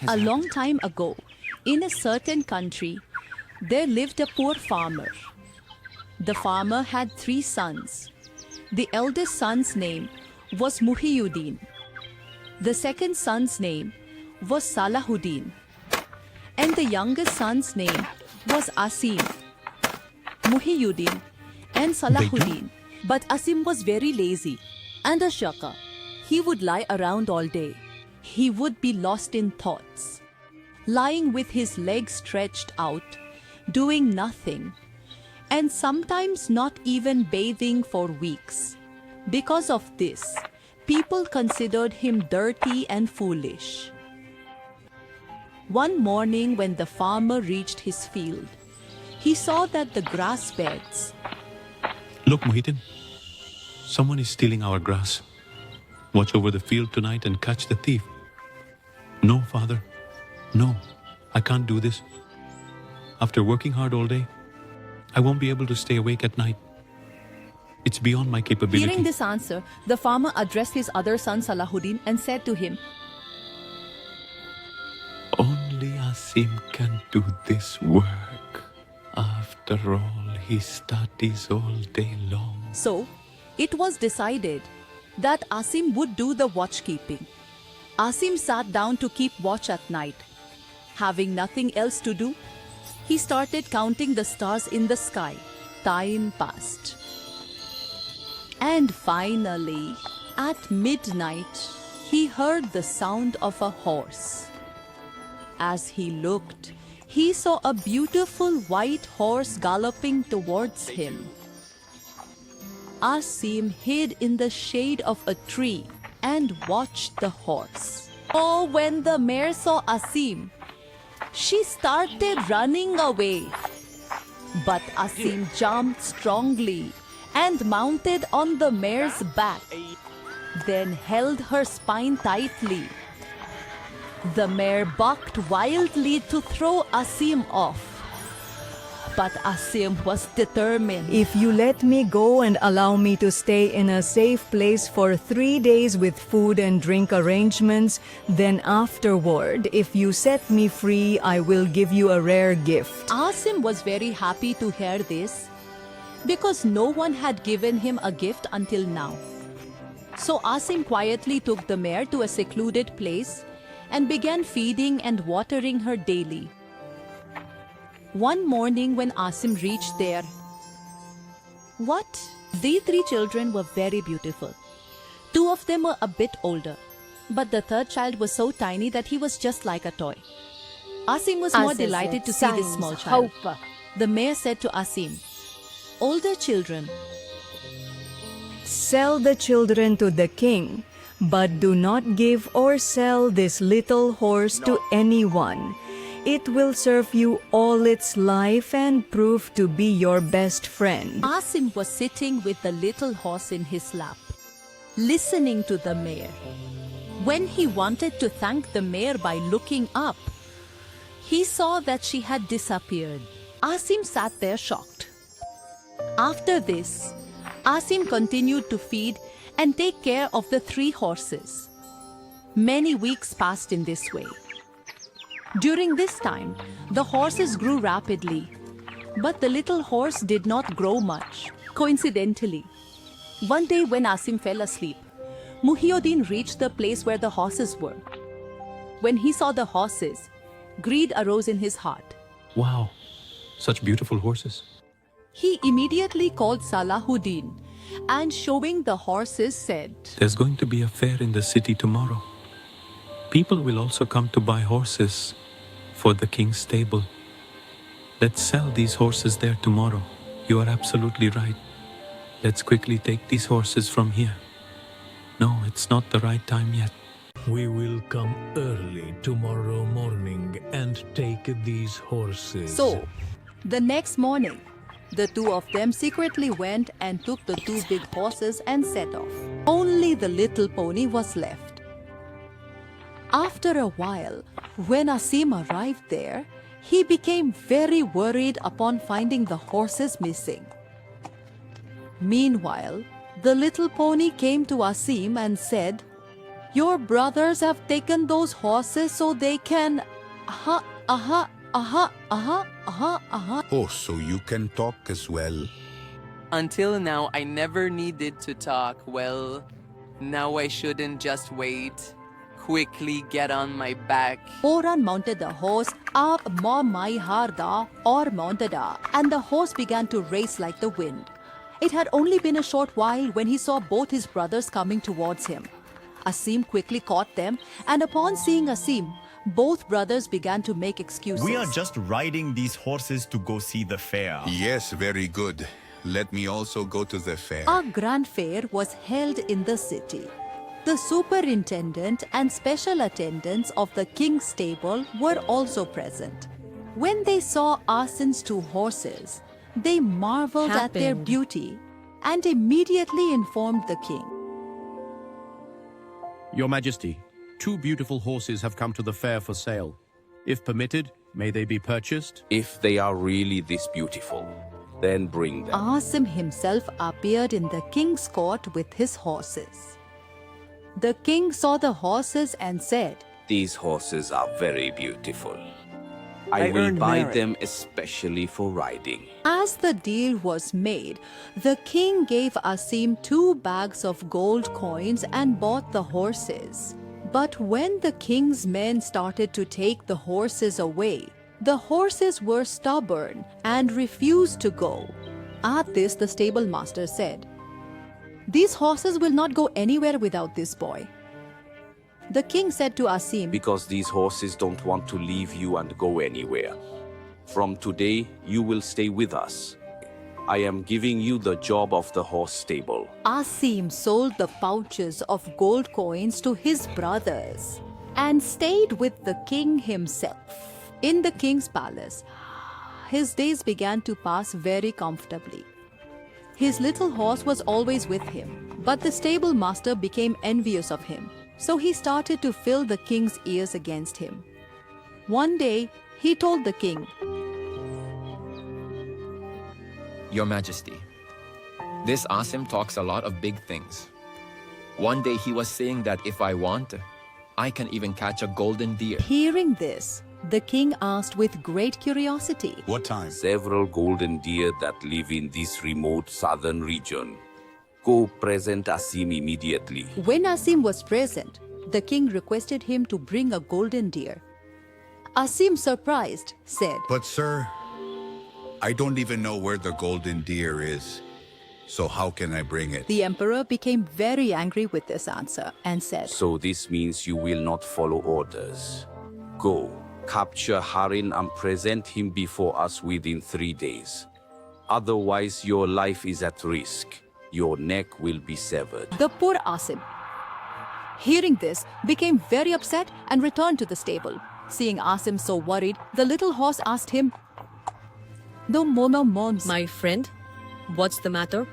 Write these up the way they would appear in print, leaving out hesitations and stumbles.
A long time ago, in a certain country, there lived a poor farmer. The farmer had 3 sons. The eldest son's name was Muhyiddin. The second son's name was Salahuddin. And the youngest son's name was Asim. Muhyiddin and Salahuddin. But Asim was very lazy and a shaka. He would lie around all day. He would be lost in thoughts, lying with his legs stretched out, doing nothing, and sometimes not even bathing for weeks. Because of this, people considered him dirty and foolish. One morning when the farmer reached his field, he saw that the grass beds. Look, Muhyiddin, someone is stealing our grass. Watch over the field tonight and catch the thief. No, father. No, I can't do this. After working hard all day, I won't be able to stay awake at night. It's beyond my capability. Hearing this answer, the farmer addressed his other son Salahuddin and said to him, Only Asim can do this work. After all, he studies all day long. So, it was decided that Asim would do the watchkeeping. Asim sat down to keep watch at night. Having nothing else to do, he started counting the stars in the sky. Time passed. And finally, at midnight, he heard the sound of a horse. As he looked, he saw a beautiful white horse galloping towards him. Asim hid in the shade of a tree and watched the horse. Oh, when the mare saw Asim, she started running away. But Asim jumped strongly and mounted on the mare's back, then held her spine tightly. The mare bucked wildly to throw Asim off. But Asim was determined. If you let me go and allow me to stay in a safe place for 3 days with food and drink arrangements, then afterward, if you set me free, I will give you a rare gift. Asim was very happy to hear this because no one had given him a gift until now. So Asim quietly took the mare to a secluded place and began feeding and watering her daily. One morning when Asim reached there, these 3 children were very beautiful. 2 of them were a bit older, but the third child was so tiny that he was just like a toy. Asim was more delighted to see this small child. The mayor said to Asim, older children, Sell the children to the king, but do not give or sell this little horse to anyone. It will serve you all its life and prove to be your best friend. Asim was sitting with the little horse in his lap, listening to the mayor. When he wanted to thank the mayor by looking up, he saw that she had disappeared. Asim sat there shocked. After this, Asim continued to feed and take care of the 3 horses. Many weeks passed in this way. During this time, the horses grew rapidly, but the little horse did not grow much. Coincidentally, one day when Asim fell asleep, Muhyiddin reached the place where the horses were. When he saw the horses, greed arose in his heart. Wow, such beautiful horses. He immediately called Salahuddin and showing the horses said, There's going to be a fair in the city tomorrow. People will also come to buy horses for the king's stable. Let's sell these horses there tomorrow. You are absolutely right. Let's quickly take these horses from here. No, it's not the right time yet. We will come early tomorrow morning and take these horses. So, the next morning, the 2 of them secretly went and took the 2 big horses and set off. Only the little pony was left. After a while, when Asim arrived there, he became very worried upon finding the horses missing. Meanwhile, the little pony came to Asim and said, Your brothers have taken those horses so they can... Oh, so you can talk as well. Until now, I never needed to talk. Well, now I shouldn't just wait. Quickly get on my back. Oran mounted the horse, up Mai Harda or Mountada, and the horse began to race like the wind. It had only been a short while when he saw both his brothers coming towards him. Asim quickly caught them, and upon seeing Asim, both brothers began to make excuses. We are just riding these horses to go see the fair. Yes, very good. Let me also go to the fair. A grand fair was held in the city. The superintendent and special attendants of the king's stable were also present. When they saw Asim's 2 horses, they marveled at their beauty and immediately informed the king. Your Majesty, 2 beautiful horses have come to the fair for sale. If permitted, may they be purchased? If they are really this beautiful, then bring them. Asim himself appeared in the king's court with his horses. The king saw the horses and said, These horses are very beautiful. I will buy them especially for riding. As the deal was made, the king gave Asim 2 bags of gold coins and bought the horses. But when the king's men started to take the horses away, the horses were stubborn and refused to go. At this, the stable master said, These horses will not go anywhere without this boy. The king said to Asim, Because these horses don't want to leave you and go anywhere. From today, you will stay with us. I am giving you the job of the horse stable. Asim sold the pouches of gold coins to his brothers and stayed with the king himself. In the king's palace, his days began to pass very comfortably. His little horse was always with him, but the stable master became envious of him. So he started to fill the king's ears against him. One day, he told the king, Your Majesty, this Asim talks a lot of big things. One day he was saying that if I want, I can even catch a golden deer. Hearing this, the king asked with great curiosity, What time? Several golden deer that live in this remote southern region. Go present Asim immediately. When Asim was present, the king requested him to bring a golden deer. Asim, surprised, said, But sir, I don't even know where the golden deer is. So how can I bring it? The emperor became very angry with this answer and said, So this means you will not follow orders. Go, capture Harin and present him before us within 3 days. Otherwise, your life is at risk. Your neck will be severed. The poor Asim, hearing this, became very upset and returned to the stable. Seeing Asim so worried, the little horse asked him, No mono mons. My friend, what's the matter?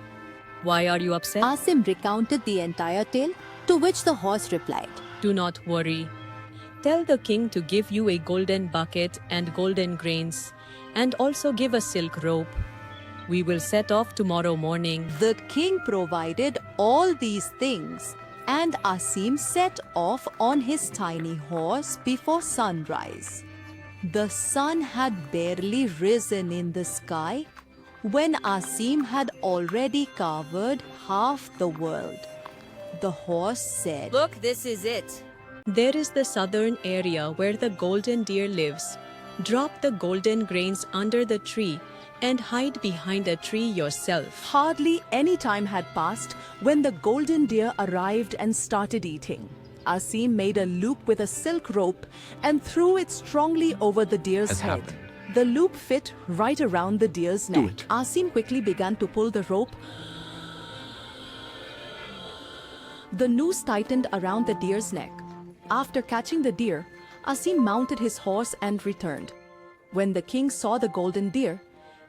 Why are you upset? Asim recounted the entire tale, to which the horse replied, Do not worry. Tell the king to give you a golden bucket and golden grains, and also give a silk rope. We will set off tomorrow morning. The king provided all these things, and Asim set off on his tiny horse before sunrise. The sun had barely risen in the sky when Asim had already covered half the world. The horse said, Look, this is it. There is the southern area where the golden deer lives. Drop the golden grains under the tree and hide behind a tree yourself. Hardly any time had passed when the golden deer arrived and started eating. Asim made a loop with a silk rope and threw it strongly over the deer's head. The loop fit right around the deer's neck. Asim quickly began to pull the rope. The noose tightened around the deer's neck. After catching the deer, Asim mounted his horse and returned. When the king saw the golden deer,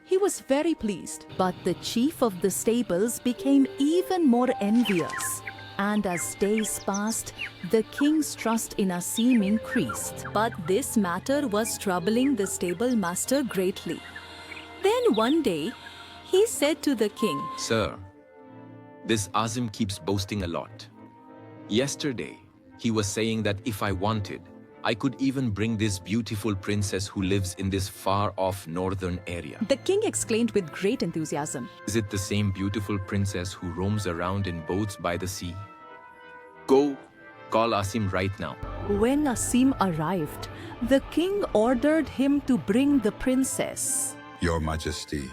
he was very pleased. But the chief of the stables became even more envious. And as days passed, the king's trust in Asim increased. But this matter was troubling the stable master greatly. Then one day, he said to the king, Sir, this Asim keeps boasting a lot. Yesterday, He was saying that if I wanted, I could even bring this beautiful princess who lives in this far-off northern area. The king exclaimed with great enthusiasm. Is it the same beautiful princess who roams around in boats by the sea? Go, call Asim right now. When Asim arrived, the king ordered him to bring the princess. Your Majesty,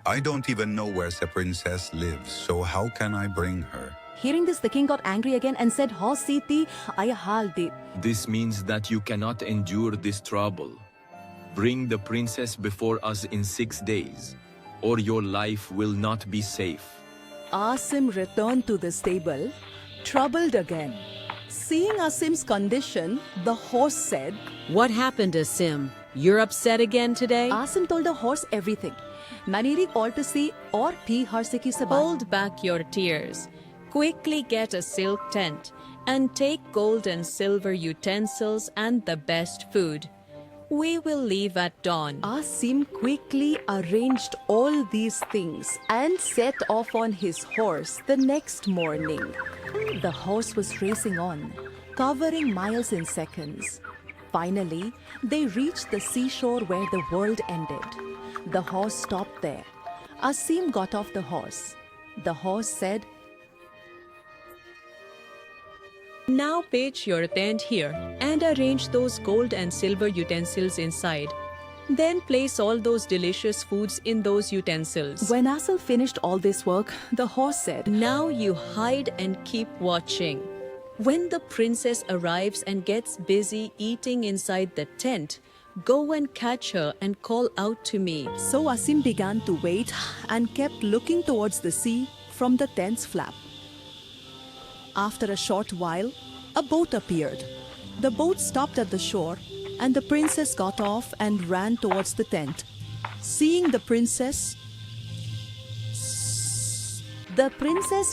I don't even know where the princess lives, so how can I bring her? Hearing this, the king got angry again and said, "Ho Siti, ayahaldi." This means that you cannot endure this trouble. Bring the princess before us in 6 days, or your life will not be safe. Asim returned to the stable, troubled again. Seeing Asim's condition, the horse said, What happened, Asim? You're upset again today? Asim told the horse everything. Maniri called to see or pee har se ki sabab. Hold back your tears. Quickly get a silk tent and take gold and silver utensils and the best food. We will leave at dawn. Asim quickly arranged all these things and set off on his horse the next morning. The horse was racing on, covering miles in seconds. Finally, they reached the seashore where the world ended. The horse stopped there. Asim got off the horse. The horse said, Now pitch your tent here and arrange those gold and silver utensils inside. Then place all those delicious foods in those utensils. When Asim finished all this work, the horse said, Now you hide and keep watching. When the princess arrives and gets busy eating inside the tent, go and catch her and call out to me. So Asim began to wait and kept looking towards the sea from the tent's flap. After a short while, a boat appeared. The boat stopped at the shore, and the princess got off and ran towards the tent. Seeing the princess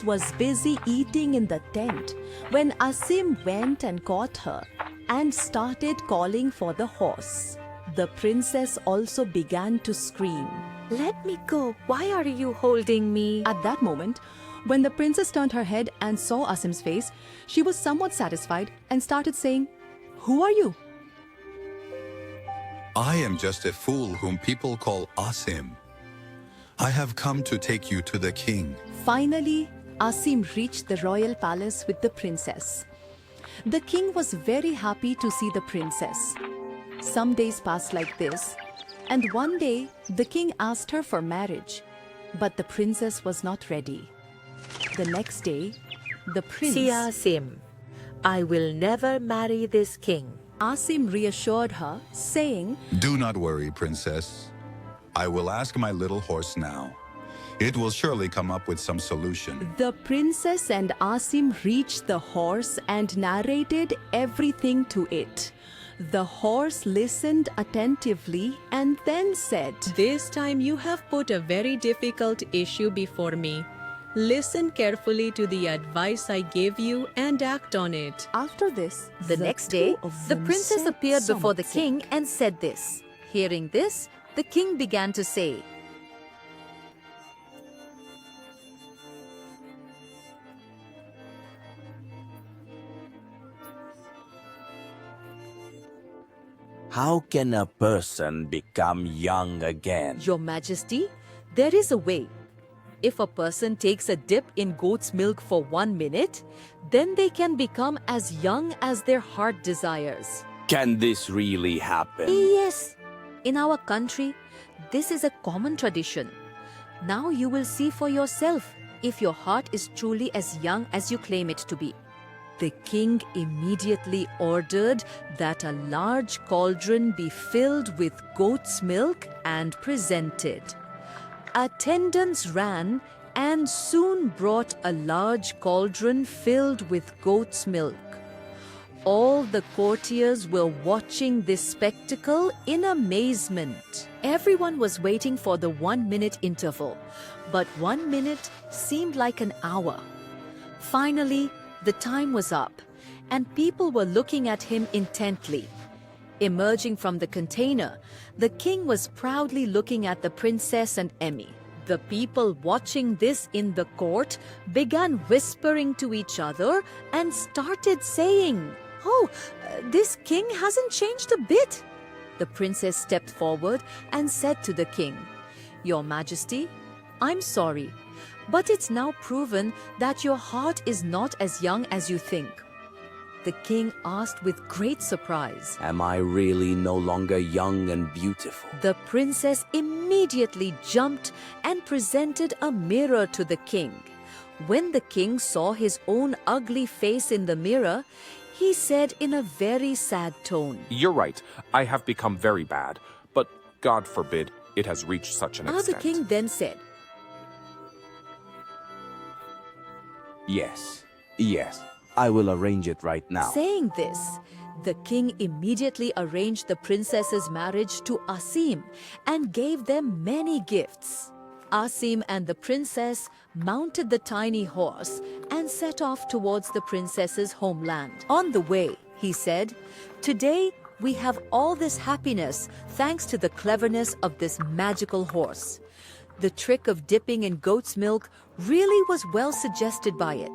was busy eating in the tent when Asim went and caught her and started calling for the horse. The princess also began to scream. Let me go. Why are you holding me? At that moment, when the princess turned her head and saw Asim's face, she was somewhat satisfied and started saying, "Who are you?" I am just a fool whom people call Asim. I have come to take you to the king. Finally, Asim reached the royal palace with the princess. The king was very happy to see the princess. Some days passed like this, and one day the king asked her for marriage, but the princess was not ready. The next day, the prince... See, Asim, I will never marry this king. Asim reassured her, saying, Do not worry, princess. I will ask my little horse now. It will surely come up with some solution. The princess and Asim reached the horse and narrated everything to it. The horse listened attentively and then said, This time you have put a very difficult issue before me. Listen carefully to the advice I gave you and act on it. After this, the next day, the princess appeared before the king and said this. Hearing this, the king began to say, How can a person become young again? Your Majesty, there is a way. If a person takes a dip in goat's milk for 1 minute, then they can become as young as their heart desires. Can this really happen? Yes. In our country, this is a common tradition. Now you will see for yourself if your heart is truly as young as you claim it to be. The king immediately ordered that a large cauldron be filled with goat's milk and presented. Attendants ran and soon brought a large cauldron filled with goat's milk. All the courtiers were watching this spectacle in amazement. Everyone was waiting for the 1-minute interval, but 1 minute seemed like an hour. Finally, the time was up, and people were looking at him intently. Emerging from the container, the king was proudly looking at the princess and Emmy. The people watching this in the court began whispering to each other and started saying, "Oh, this king hasn't changed a bit." The princess stepped forward and said to the king, "Your Majesty, I'm sorry, but it's now proven that your heart is not as young as you think." The king asked with great surprise, Am I really no longer young and beautiful? The princess immediately jumped and presented a mirror to the king. When the king saw his own ugly face in the mirror, he said in a very sad tone, "You're right, I have become very bad, but God forbid it has reached such an extent." The king then said, Yes, I will arrange it right now. Saying this, the king immediately arranged the princess's marriage to Asim and gave them many gifts. Asim and the princess mounted the tiny horse and set off towards the princess's homeland. On the way, he said, "Today we have all this happiness thanks to the cleverness of this magical horse." The trick of dipping in goat's milk really was well suggested by it.